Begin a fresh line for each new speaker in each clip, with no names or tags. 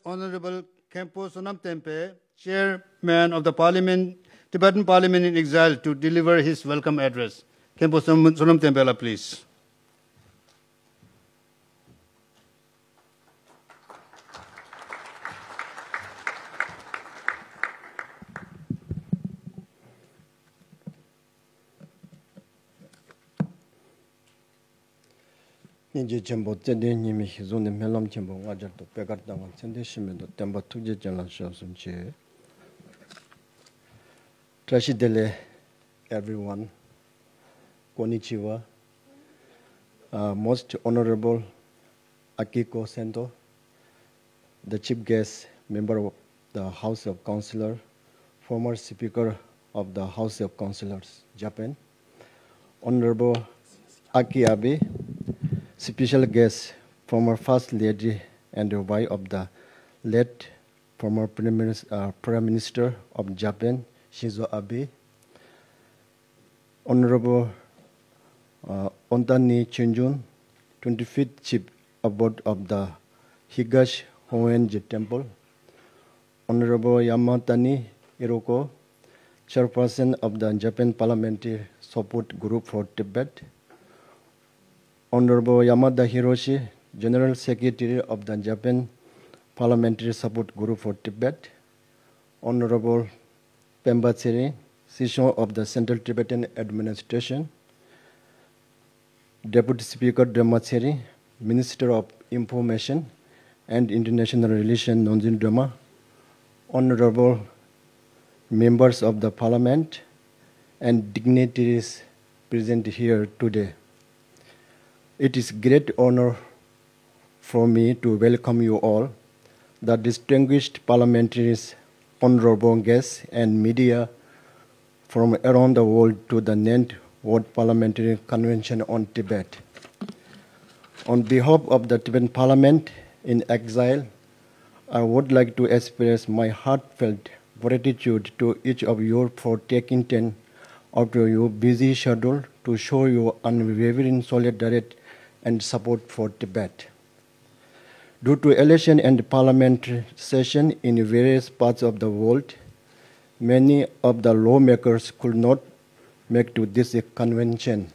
Honorable Khenpo Sonam Tempe, Chairman of the Tibetan Parliament in Exile, to deliver his welcome address. Khenpo Sonam Tempe, please.
Ninja Jimbo, Teddy Nimi, his own Melam Jimbo, Wajar to Pegatang, Sendishim, the Temba Tuja Jalan Shosum Che. Trashidele, everyone. Konnichiwa. Most Honorable Akiko Sento, the Chief Guest, Member of the House of Councillors, former Speaker of the House of Councillors, Japan, Honorable Aki Abe, Special Guest, former First Lady and the wife of the late former Prime Minister of Japan, Shinzo Abe, Honorable Ontani Chunjun, 25th Chief Abbot of the Higashi Hoenji Temple, Honorable Yamatani Hiroko, Chairperson of the Japan Parliamentary Support Group for Tibet, Honorable Yamada Hiroshi, General Secretary of the Japan Parliamentary Support Group for Tibet, Honorable Pemba Tsiri, Session of the Central Tibetan Administration, Deputy Speaker Dhamma Tsiri, Minister of Information and International Relations Nonjin Dhamma, Honorable Members of the Parliament and dignitaries present here today. It is great honor for me to welcome you all, the distinguished parliamentarians, honorable guests, and media from around the world to the 9th World Parliamentary Convention on Tibet. On behalf of the Tibetan Parliament in Exile, I would like to express my heartfelt gratitude to each of you for taking time out of your busy schedule to show your unwavering solidarity and support for Tibet. Due to election and parliamentary session in various parts of the world, many of the lawmakers could not make to this convention.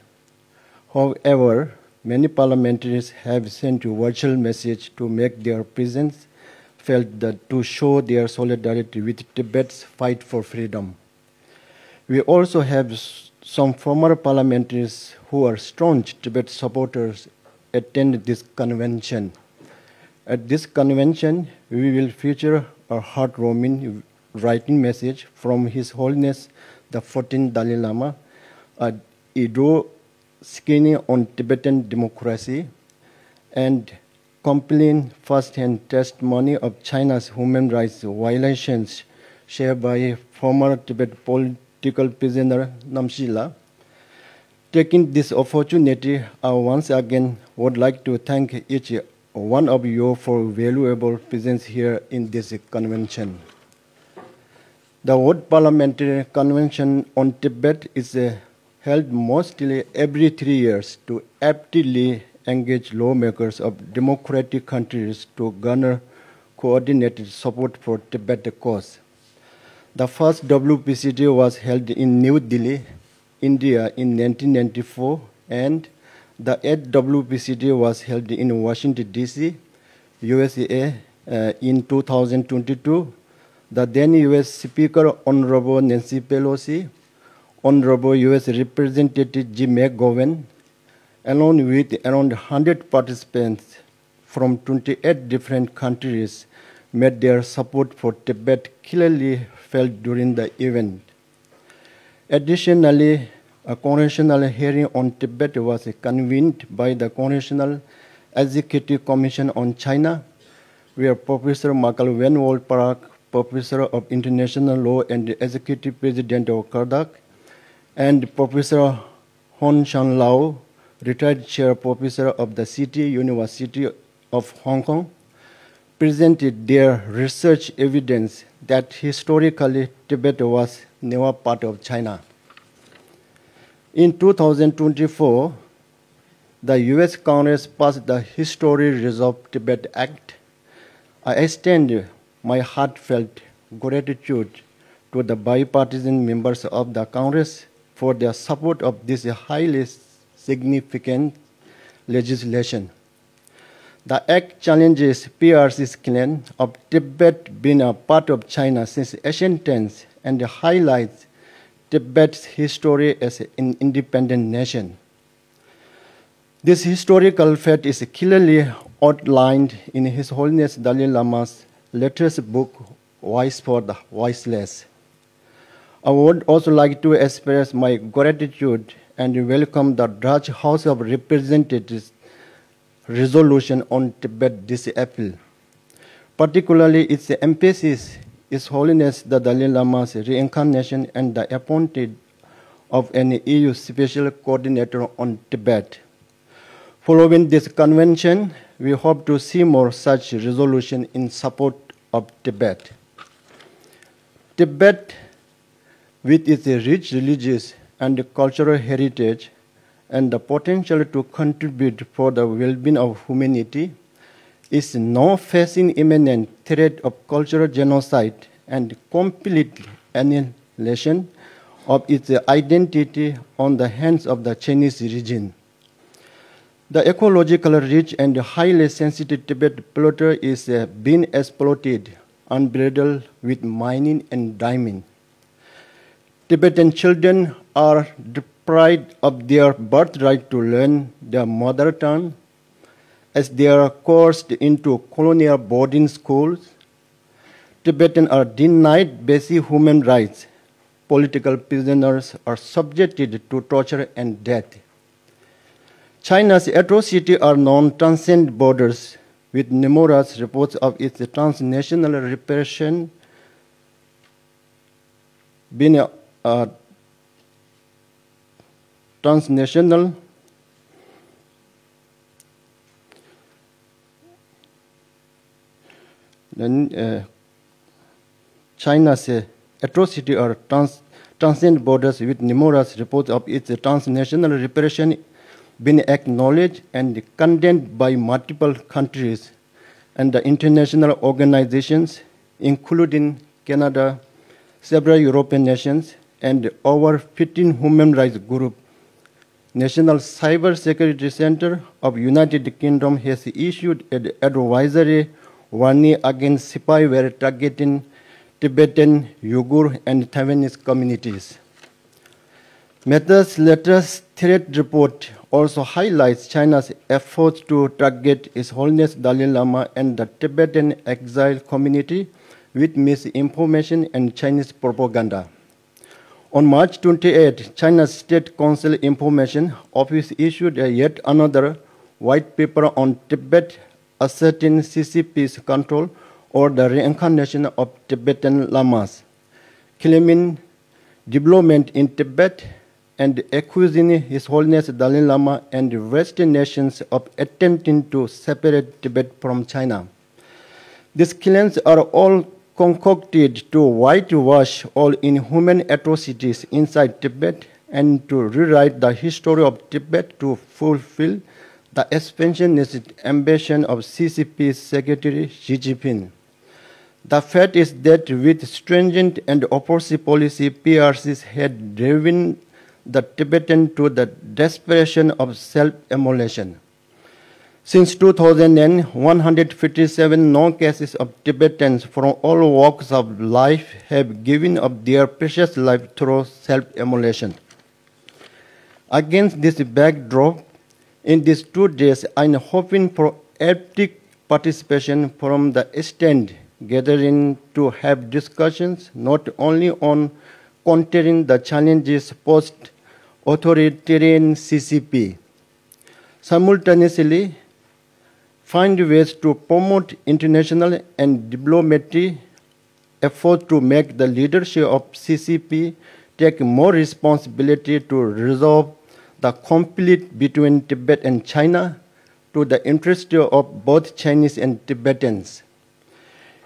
However, many parliamentarians have sent a virtual message to make their presence felt to show their solidarity with Tibet's fight for freedom. We also have some former parliamentarians who are staunch Tibet supporters attend this convention. At this convention, we will feature a heartwarming writing message from His Holiness the 14th Dalai Lama, a Ido skinny on Tibetan democracy, and compelling first-hand testimony of China's human rights violations shared by former Tibet political prisoner Namshila. Taking this opportunity, I once again would like to thank each one of you for valuable presence here in this convention. The World Parliamentary Convention on Tibet is held mostly every 3 years to actively engage lawmakers of democratic countries to garner coordinated support for Tibet cause. The first WPCD was held in New Delhi, India in 1994, and the 8th WPCD was held in Washington, D.C., USA in 2022. The then U.S. Speaker, Honorable Nancy Pelosi, Honorable U.S. Representative Jim McGovern, along with around 100 participants from 28 different countries, made their support for Tibet clearly felt during the event. Additionally, a congressional hearing on Tibet was convened by the Congressional Executive Commission on China, where Professor Michael Van Wall-Park, Professor of International Law and Executive President of KARDAC, and Professor Hon Shan Lao, retired Chair Professor of the City University of Hong Kong, presented their research evidence that historically Tibet was never part of China. In 2024, the U.S. Congress passed the History Reserve Tibet Act, I extend my heartfelt gratitude to the bipartisan members of the Congress for their support of this highly significant legislation. The Act challenges PRC's claim of Tibet being a part of China since ancient times and highlights Tibet's history as an independent nation. This historical fact is clearly outlined in His Holiness Dalai Lama's latest book, Voice for the Voiceless. I would also like to express my gratitude and welcome the Dutch House of Representatives resolution on Tibet this April, particularly its emphasis His Holiness the Dalai Lama's reincarnation and the appointment of an EU Special Coordinator on Tibet. Following this convention, we hope to see more such resolutions in support of Tibet. Tibet, with its rich religious and cultural heritage and the potential to contribute for the well-being of humanity, is now facing imminent threat of cultural genocide and complete annihilation of its identity on the hands of the Chinese regime. The ecologically rich and highly sensitive Tibet plateau is being exploited unbridled with mining and diamond. Tibetan children are deprived of their birthright to learn their mother tongue as they are coerced into colonial boarding schools. Tibetans are denied basic human rights. Political prisoners are subjected to torture and death. China's atrocities are known transcend borders, with numerous reports of its transnational repression being transnational China's atrocity are transcend borders, with numerous reports of its transnational repression been acknowledged and condemned by multiple countries and the international organizations, including Canada, several European nations, and over 15 human rights groups. National Cyber Security Center of United Kingdom has issued an advisory warning against spyware targeting Tibetan, Uyghur, and Taiwanese communities. Meta's latest threat report also highlights China's efforts to target His Holiness Dalai Lama and the Tibetan exile community with misinformation and Chinese propaganda. On March 28, China's State Council Information Office issued yet another white paper on Tibet, asserting CCP's control over the reincarnation of Tibetan lamas, claiming development in Tibet and accusing His Holiness Dalai Lama and Western nations of attempting to separate Tibet from China. These claims are all concocted to whitewash all inhuman atrocities inside Tibet and to rewrite the history of Tibet to fulfill the expansionist ambition of CCP's Secretary Xi Jinping. The fact is that with stringent and oppressive policy, PRCs had driven the Tibetan to the desperation of self-immolation. Since 2000, 157 known cases of Tibetans from all walks of life have given up their precious life through self-immolation. Against this backdrop, in these 2 days, I'm hoping for active participation from the extent gathering to have discussions not only on countering the challenges post-authoritarian CCP, simultaneously find ways to promote international and diplomatic efforts to make the leadership of CCP take more responsibility to resolve the conflict between Tibet and China to the interest of both Chinese and Tibetans.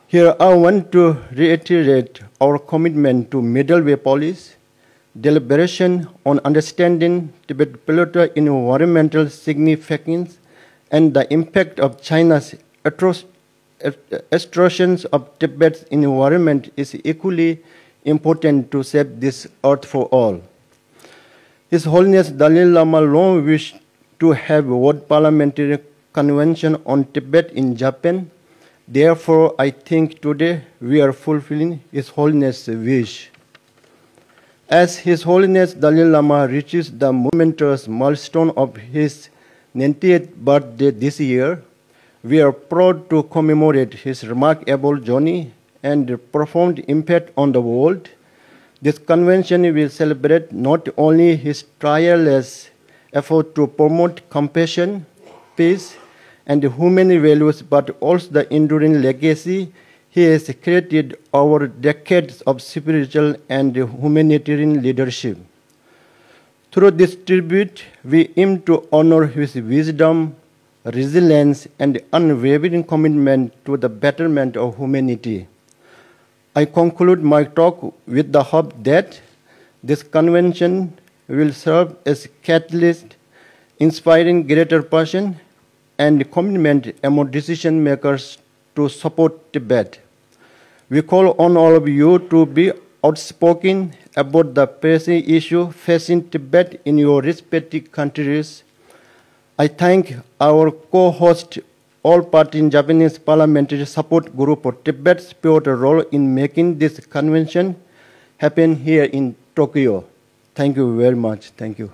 Here I want to reiterate our commitment to middle way policy, deliberation on understanding Tibet Plateau environmental significance, and the impact of China's extortions of Tibet's environment is equally important to save this earth for all. His Holiness Dalai Lama long wished to have a World Parliamentary Convention on Tibet in Japan. Therefore, I think today we are fulfilling His Holiness' wish. As His Holiness Dalai Lama reaches the momentous milestone of his 90th birthday this year, we are proud to commemorate his remarkable journey and profound impact on the world. This convention will celebrate not only his tireless effort to promote compassion, peace, and human values, but also the enduring legacy he has created over decades of spiritual and humanitarian leadership. Through this tribute, we aim to honor his wisdom, resilience, and unwavering commitment to the betterment of humanity. I conclude my talk with the hope that this convention will serve as a catalyst, inspiring greater passion and commitment among decision makers to support Tibet. We call on all of you to be outspoken about the pressing issue facing Tibet in your respective countries. I thank our co-host, all-party Japanese Parliamentary Support Group for Tibet's pivotal role in making this convention happen here in Tokyo. Thank you very much. Thank you.